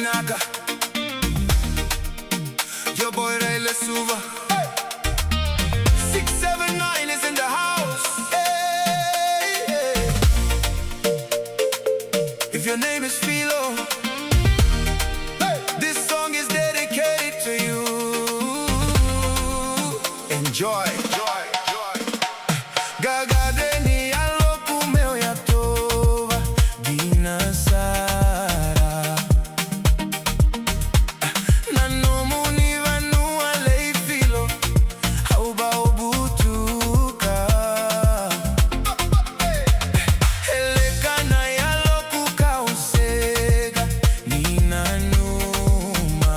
Naga. Your boy Ray Lesuva. 679 is in the house. Hey, hey. If your name is Philo, hey, this song is dedicated to you. Enjoy. Gagadeni aloku meu ya tova dinasara. Nanomu ni vanua lei Philo hauba obutuka. Elekana yaloku kausega ninanuma.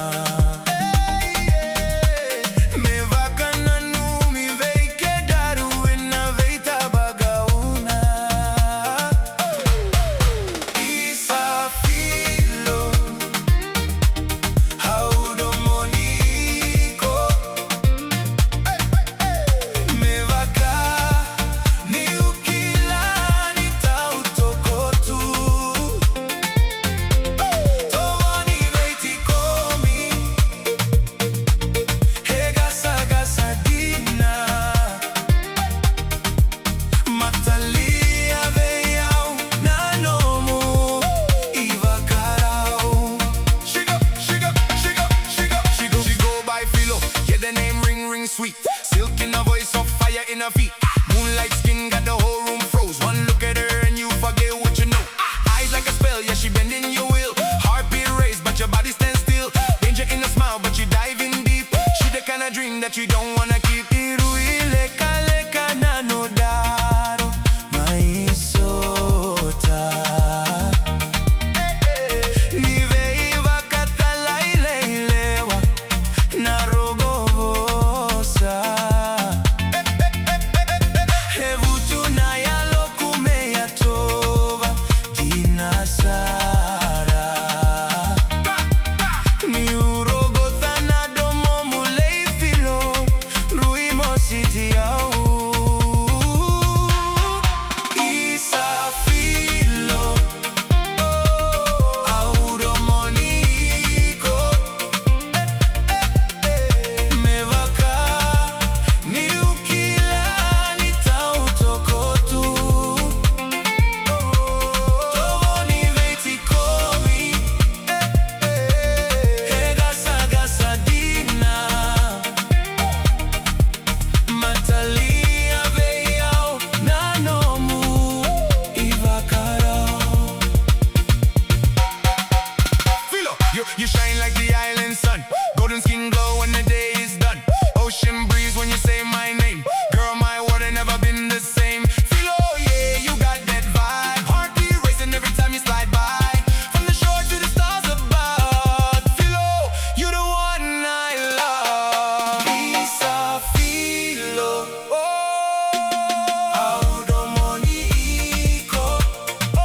Mevaka nanumi veike daru ena veita bagauna. Isa Philo haudo moniko. Mevaka ni ukila ni tautokotu. Tovani veiti komi hegasa dina. Matalia veiau nanomu ivakarau. She go by Philo. Yeah, the name ring sweet. Silk in her voice, of fire in her feet. Moonlight skin got the whole room froze. One look at her and you forget what you know. Eyes like a spell, yeah, she bending your will. Heartbeat raised, but your body stands still. Danger in a smile, but you dive in deep. She the kind of dream that you don't wanna keep. Iruileka nanodaro maisota. Niveiva katalaileilewa narogovosa. Hevutuna yaloku meya tova dinasara. Niurogotana domomu lei Philo ruimo sitiau. Isa Philo auro moniko. Mevaka ni ukila ni tautokotu. Tovoni veiti komi hegasa dina. Matalia veiau nanomu ivakarau. Philo, you shine like the island sun. Golden skin glow when the day is done. Ocean breeze when you say my name. Girl, my world ain't never been the same. Philo, yeah, you got that vibe. Heartbeat racing every time you slide by. From the shore to the stars above. Philo, you the one I love. Isa Philo, oh, audo moniko. Oh,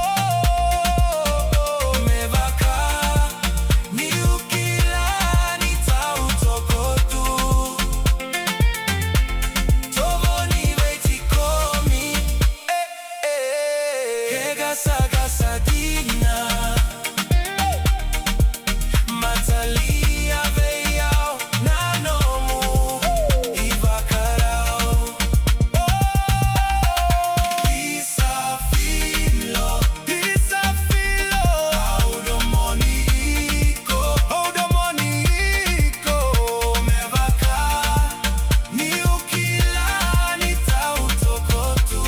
mevaka ni ukila ni tautokotu. Tovoni veiti komi hegasa dina. Matalia veiau nanomu ivakarau. Isa Philo audo moniko. Mevaka ni ukila ni tautokotu.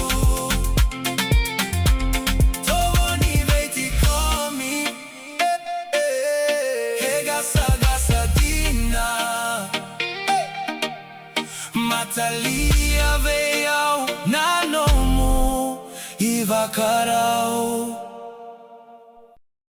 Tovoni veiti komi hegasa dina. Matalia veiau nanomu ivakarau.